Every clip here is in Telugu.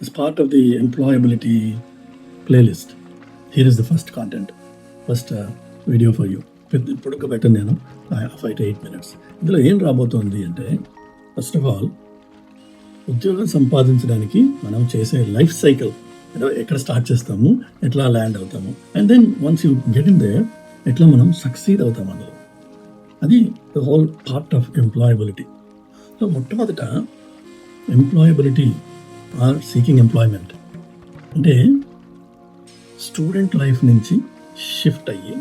as part of the employability playlist, here is the first content, first video for you. ఇప్పుడు పెట్టాను నేను 5 to 8 minutes. ఇందులో ఏం రాబోతోంది అంటే, ఫస్ట్ ఆఫ్ ఆల్ ఉద్యోగం సంపాదించడానికి మనం చేసే లైఫ్ సైకిల్, ఎక్కడ స్టార్ట్ చేస్తాము, ఎట్లా ల్యాండ్ అవుతాము, and then once you get in there ఎట్లా మనం సక్సీడ్ అవుతాం అందులో. అది the whole part of employability. So మొట్టమొదట ఎంప్లాయబిలిటీ ఆర్ సీకింగ్ ఎంప్లాయ్మెంట్ అంటే స్టూడెంట్ లైఫ్ నుంచి షిఫ్ట్ అయ్యి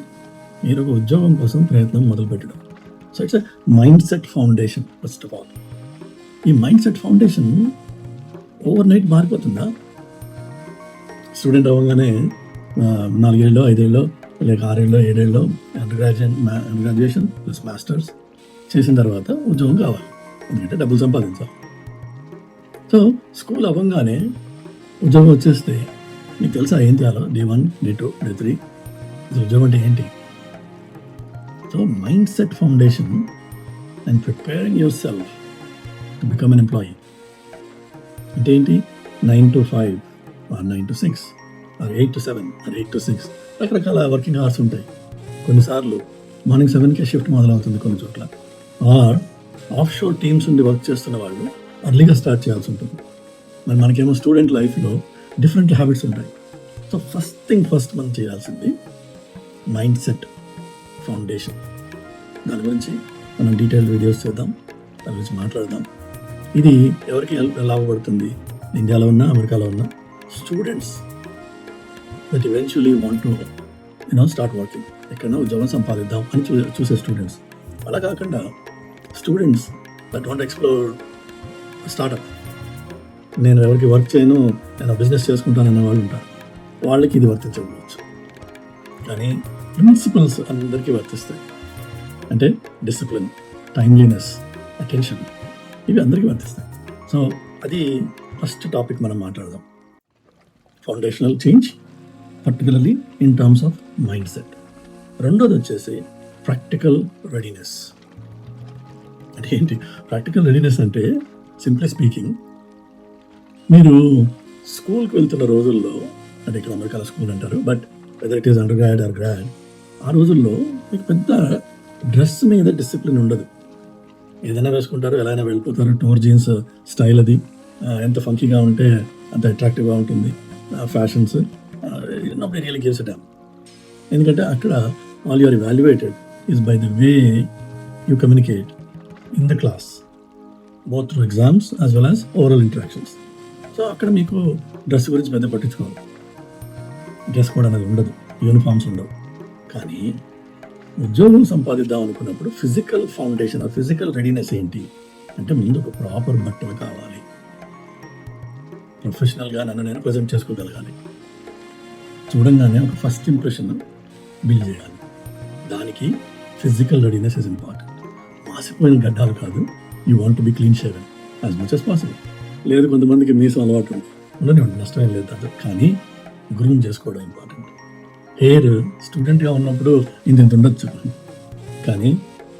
మీరు ఒక ఉద్యోగం కోసం ప్రయత్నం మొదలుపెట్టడం. So it's a mind set foundation. First of all ఈ mind set foundation overnight మారిపోతుందా? స్టూడెంట్ అవ్వగానే 4 ఏళ్ళు 5 ఏళ్ళు లేక 6 ఏళ్ళు 7 ఏళ్ళు గ్రాడ్యుయేషన్ ప్లస్ మాస్టర్స్ చేసిన తర్వాత ఉద్యోగం కావాలి, ఎందుకంటే డబ్బులు సంపాదించాలి. సో స్కూల్ అవ్వగానే ఉద్యోగం వచ్చేస్తే నీకు తెలుసా ఏం చేయాలో? D1, D2, D3. ఉద్యోగం అంటే ఏంటి? So mind set foundation and preparing your self to become an employee అంటే ఏంటి? 9 to 5 or 9 to 6 or 8 to 7 or 8 to 6 రకరకాల వర్కింగ్ అవర్స్ ఉంటాయి. కొన్నిసార్లు మార్నింగ్ 7కే షిఫ్ట్ మొదలవుతుంది కొన్ని చోట్ల. ఆర్ ఆఫ్ షోర్ టీమ్స్ ఉండి వర్క్ చేస్తున్న వాళ్ళు అర్లీగా స్టార్ట్ చేయాల్సి ఉంటుంది. మరి మనకేమో స్టూడెంట్ లైఫ్లో డిఫరెంట్ హ్యాబిట్స్ ఉంటాయి. సో ఫస్ట్ మనం చేయాల్సింది మైండ్ సెట్ ఫౌండేషన్. దాని గురించి మనం డీటెయిల్ వీడియోస్ చేద్దాం, దాని గురించి మాట్లాడదాం. ఇది ఎవరికి లాభపడుతుంది? ఇండియాలో ఉన్నా అమెరికాలో ఉన్నా students that eventually want to start working, ఎక్కడైనా ఉద్యోగం సంపాదిద్దాం అని చూసే స్టూడెంట్స్. అలా కాకుండా students that want explore startup, నేను ఎవరికి వర్క్ చేయను, నేను బిజినెస్ చేసుకుంటానన్న వాళ్ళు ఉంటారు. వాళ్ళకి ఇది వర్తించవచ్చు. కానీ ప్రిన్సిపల్స్ అందరికీ వర్తిస్తాయి. అంటే డిసిప్లిన్, టైమ్లీనెస్, అటెన్షన్, ఇవి అందరికీ వర్తిస్తాయి. సో అది ఫస్ట్ టాపిక్ మనం మాట్లాడదాం. Foundational change particularly in terms of mind set. రెండోది వచ్చేసి ప్రాక్టికల్ రెడీనెస్. అంటే ఏంటి ప్రాక్టికల్ రెడీనెస్ అంటే? సింప్లీ స్పీకింగ్, మీరు స్కూల్కి వెళ్తున్న రోజుల్లో, అంటే ఇక్కడ అమెరికాలో స్కూల్ అంటారు, but whether it is undergrad or grad, ఆ రోజుల్లో మీకు పెద్ద డ్రెస్ మీద డిసిప్లిన్ ఉండదు. ఏదైనా వేసుకుంటారు, ఎలా అయినా వెళ్ళిపోతారు. టోర్ జీన్స్ స్టైల్ అది ఎంత ఫంకీగా ఉంటే అంత అట్రాక్టివ్గా ఉంటుంది. Fashions nobody really gives a damn. ఎందుకంటే అక్కడ all you are evaluated is by the way you communicate in the class, both through exams as well as overall interactions. So అక్కడ మీకు డ్రెస్ గురించి పెద్ద పట్టించుకోవాలి. డ్రెస్ కోడ్ అనేది ఉండదు, యూనిఫామ్స్ ఉండవు. కానీ ఉద్యోగం సంపాదిద్దాం అనుకున్నప్పుడు ఫిజికల్ ఫౌండేషన్, ఫిజికల్ రెడీనెస్ ఏంటి అంటే, ముందు ఒక ప్రాపర్ బట్టలు కావాలి. ప్రొఫెషనల్గా నన్ను నేను ప్రజెంట్ చేసుకోగలగాలి. చూడంగానే ఒక ఫస్ట్ ఇంప్రెషన్ బిల్డ్ చేయాలి. దానికి ఫిజికల్ రెడీనెస్ ఇస్ ఇంపార్టెంట్. మాసిపోయిన గడ్డాలు కాదు, you want to be clean shaven as much as possible. లేదు, కొంతమందికి మీసం అలవాటు ఉండని నష్టమేం లేదు దాంట్లో, కానీ గ్రూమ్ చేసుకోవడం ఇంపార్టెంట్. హెయిర్ స్టూడెంట్గా ఉన్నప్పుడు ఇంత ఉండొచ్చు, కానీ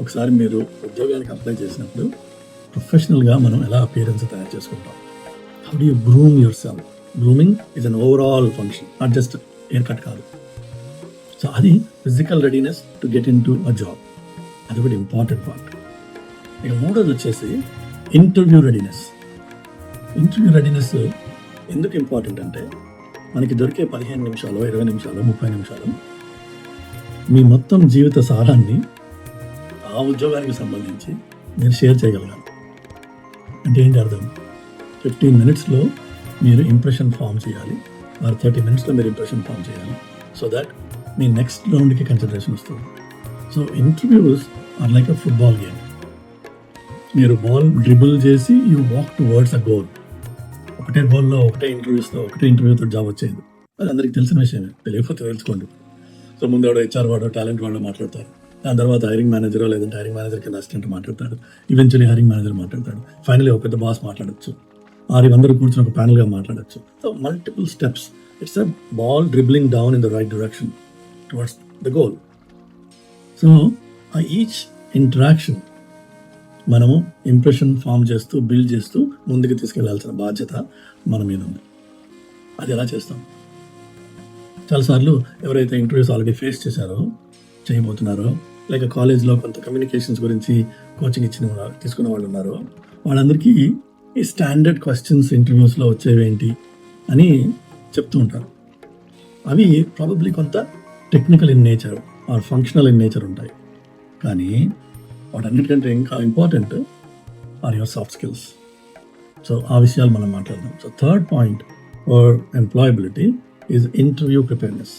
ఒకసారి మీరు ఉద్యోగానికి అప్లై చేసినప్పుడు ప్రొఫెషనల్గా మనం ఎలా అపియరెన్స్ తయారు చేసుకుంటాం. How do you groom your self? Grooming is an overall function, not just hair cut కాదు. సో అది physical readiness to get in to a job, అది కూడా ఇంపార్టెంట్ పార్ట్. ఇక మూడోది వచ్చేసి ఇంటర్వ్యూ రెడీనెస్. ఇంటర్వ్యూ రెడీనెస్ ఎందుకు ఇంపార్టెంట్ అంటే, మనకి దొరికే 15 నిమిషాలు 20 నిమిషాలు 30 నిమిషాలు మీ మొత్తం జీవిత సారాన్ని ఆ ఉద్యోగానికి సంబంధించి మీరు షేర్ చేయగలగాలి. అంటే ఏంటి అర్థం? 15 మినిట్స్లో మీరు ఇంప్రెషన్ ఫామ్ చేయాలి, మరి 30 మినిట్స్లో మీరు ఇంప్రెషన్ ఫామ్ చేయాలి. సో దట్ మీ నెక్స్ట్ రౌండ్కి కన్సిడరేషన్ వస్తుంది. So interviews are like a football game. మీరు బాల్ డ్రిబుల్ చేసి you walk towards a goal. ఒకటే గోల్లో ఒకటే ఇంటర్వ్యూతో జాబ్ వచ్చేది. అది అందరికీ తెలిసిన విషయమే, తెలియకపోతే తెలుసుకోండి. సో ముందు వాడు HR వాడో టాలెంట్ వాడో మాట్లాడతారు, దాని తర్వాత హైరింగ్ మేనేజరో లేదంటే హైరింగ్ మేనేజర్ కింద అసిస్టెంట్ మాట్లాడతాడు, ఈవెన్చువల్లీ హైరింగ్ మేనేజర్ మాట్లాడతాడు, ఫైనల్లీ ఒక పెద్ద బాస్ మాట్లాడచ్చు, అందరూ కూర్చొని ఒక ప్యానల్గా మాట్లాడచ్చు. So multiple steps. It's a ball dribbling down in the right direction towards the goal. So ఆ ఈచ్ ఇంటరాక్షన్ మనము ఇంప్రెషన్ ఫామ్ చేస్తూ బిల్డ్ చేస్తూ ముందుకు తీసుకెళ్లాల్సిన బాధ్యత మన మీద ఉంది. అది ఎలా చేస్తాం? చాలాసార్లు ఎవరైతే ఇంటర్వ్యూస్ ఆల్రెడీ ఫేస్ చేశారో, చేయబోతున్నారో, లేక కాలేజ్లో కొంత కమ్యూనికేషన్స్ గురించి కోచింగ్ తీసుకున్న వాళ్ళు ఉన్నారో, వాళ్ళందరికీ ఈ స్టాండర్డ్ క్వశ్చన్స్ ఇంటర్వ్యూస్లో వచ్చేవేంటి అని చెప్తూ ఉంటారు. అవి ప్రాబబ్లీ కొంత technical in nature or functional in nature ఉంటాయి. కానీ వాటన్నిటికంటే ఇంకా important are your soft skills. So ఆ విషయాలు మనం మాట్లాడదాం. So third point for employability is interview preparedness.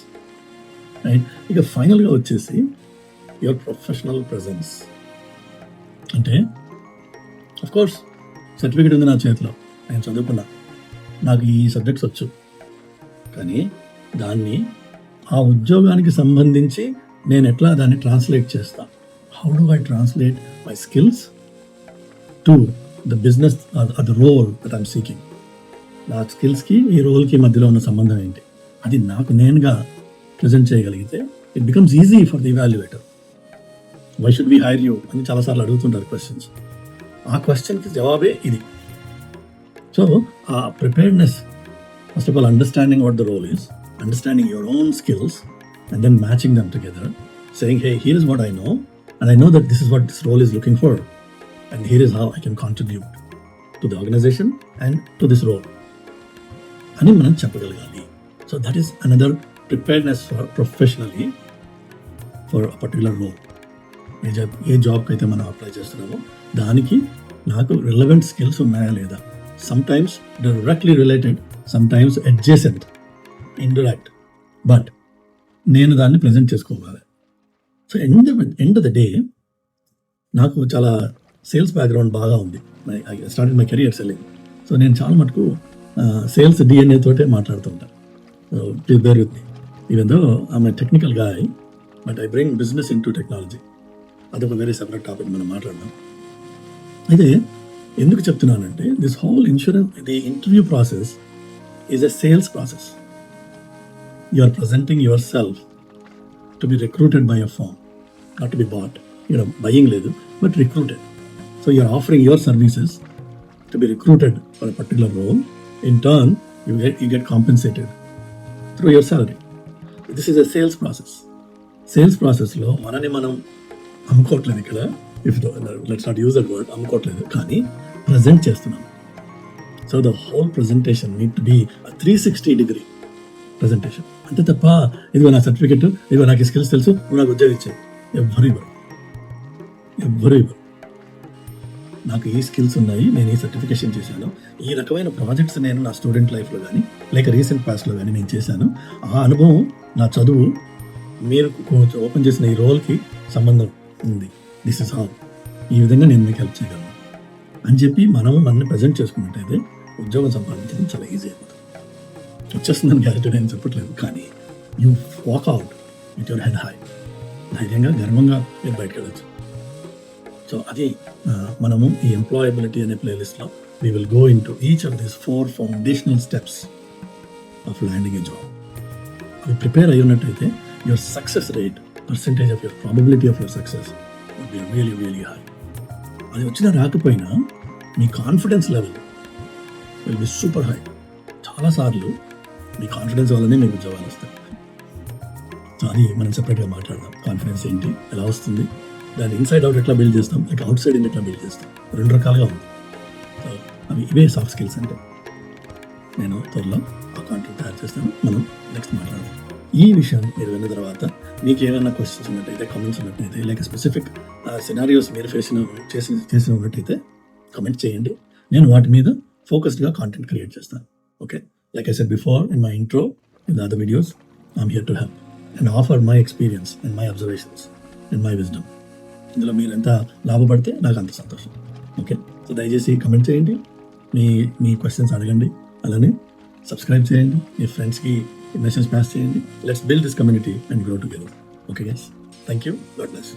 Right. ఇక ఫైనల్గా వచ్చేసి యువర్ ప్రొఫెషనల్ ప్రెజెన్స్. అంటే అఫ్కోర్స్ సర్టిఫికేట్ ఉంది నా చేతిలో, నేను చదువుకున్నా, నాకు ఈ సబ్జెక్ట్స్ వచ్చు, కానీ దాన్ని ఆ ఉద్యోగానికి సంబంధించి నేను ఎట్లా దాన్ని ట్రాన్స్లేట్ చేస్తా? How do I translate my skills to the business or the role that I'm seeking? నా స్కిల్స్కి ఈ రోల్కి మధ్యలో ఉన్న సంబంధం ఏంటి? అది నాకు నేనుగా ప్రజెంట్ చేయగలిగితే it becomes easy for the evaluator. Why should we hire you అని చాలాసార్లు అడుగుతుంటారు క్వశ్చన్స్. ఆ క్వశ్చన్కి జవాబే ఇది. సో ఆ preparedness, first of all understanding what the role is, understanding your own skills and then matching them together, saying, hey, here is what I know, and I know that this is what this role is looking for, and here is how I can contribute to the organization and to this role ani manam cheppagalagali. So that is another preparedness for professionally for a particular role. A job అయితే మనం అప్లై చేస్తున్నామో దానికి నాకు రిలవెంట్ స్కిల్స్ ఉన్నాయా లేదా? Sometimes directly related, sometimes adjacent, indirect, but నేను దాన్ని ప్రజెంట్ చేసుకోవాలి. So end of the day నాకు చాలా సేల్స్ బ్యాక్గ్రౌండ్ బాగా ఉంది. I started my career selling. So నేను చాలా మటుకు సేల్స్ DNA తోటే మాట్లాడుతుంటాను. Please bear with me. Even though I'm a technical guy, but I bring business into technology. అదొక వెరీ సెపరేట్ టాపిక్ మనం మాట్లాడదాం. అయితే ఎందుకు చెప్తున్నానంటే this whole the interview process is a sales process. You are presenting yourself to be recruited by a firm, not to be bought. You're buying ledu, but recruited. So you're offering your services to be recruited for a particular role. In turn, you get compensated through your salary. This is a sales process. Sales process lo manani manam amukotledu ikkada. Let's not use that word, amukotledu, kani present chestunnam. So the whole presentation need to be a 360-degree presentation. అంతే తప్ప ఇదిగో నా సర్టిఫికెట్, ఇదిగో నాకు స్కిల్స్ తెలుసు, నువ్వు నాకు ఉద్యోగం ఇచ్చాయి. ఎవ్వరు ఇవ్వరు. నాకు ఈ స్కిల్స్ ఉన్నాయి, నేను ఈ సర్టిఫికేషన్ చేశాను, ఈ రకమైన ప్రాజెక్ట్స్ నేను నా స్టూడెంట్ లైఫ్లో కానీ లేక రీసెంట్ పాస్ట్లో కానీ నేను చేశాను, ఆ అనుభవం నా చదువు మీరు ఓపెన్ చేసిన ఈ రోల్కి సంబంధం ఉంది, దిస్ ఇస్ హౌ, ఈ విధంగా నేను మీకు హెల్ప్ చేయగలను అని చెప్పి మనల్ని ప్రజెంట్ చేసుకున్నట్టయితే ఉద్యోగం సంపాదించడం చాలా ఈజీ అయిపోతుంది. వచ్చేస్తుందని గ్యారెంటీ నేను చెప్పట్లేదు, కానీ you walk out with your head high, ధైర్యంగా గర్వంగా మీరు బయటకు వెళ్ళచ్చు. సో అది మనము ఈ ఎంప్లాయబిలిటీ అనే ప్లేలిస్ట్లో we will go into each of these 4 foundational steps of landing a job. అవి ప్రిపేర్ అయ్యి ఉన్నట్టయితే your success rate, percentage of your probability of your success would be really really high. అది వచ్చినా రాకపోయినా మీ confidence level will be super high. చాలాసార్లు మీ కాన్ఫిడెన్స్ వల్లనే మీకు ఉద్యోగాలు వస్తాయి. సో అది మనం సెపరేట్గా మాట్లాడదాం. కాన్ఫిడెన్స్ ఏంటి, ఎలా వస్తుంది, దాన్ని ఇన్సైడ్ అవుట్ ఎట్లా బిల్డ్ చేస్తాం, లేక అవుట్ సైడ్ ఇన్ ఎట్లా బిల్డ్ చేస్తాం, 2 రకాలుగా ఉంది. సో అవి ఇవే సాఫ్ట్ స్కిల్స్ అంటే. నేను త్వరలో ఆ కాంటెంట్ తయారు చేస్తాను, మనం నెక్స్ట్ మాట్లాడదాం. ఈ విషయం మీరు విన్న తర్వాత మీకు ఏమైనా క్వశ్చన్స్ ఉన్నట్టయితే, కామెంట్స్ ఉన్నట్టయితే, లేక స్పెసిఫిక్ సినారియోస్ మీరు చేసిన ఉన్నట్టయితే కమెంట్ చేయండి. నేను వాటి మీద ఫోకస్డ్గా కాంటెంట్ క్రియేట్ చేస్తాను. Okay, like I said before in my intro, in the other videos, I'm here to help and offer my experience and my observations and my wisdom. ఇందులో మీరు ఎంత లాభపడితే నాకు అంత సంతోషం. ఓకే, సో దయచేసి కమెంట్ చేయండి, మీ క్వశ్చన్స్ అడగండి, అలానే సబ్స్క్రైబ్ చేయండి, మీ ఫ్రెండ్స్కి మెసేజ్ పాస్ చేయండి. Let's build this community and grow together. Okay guys, thank you, God bless.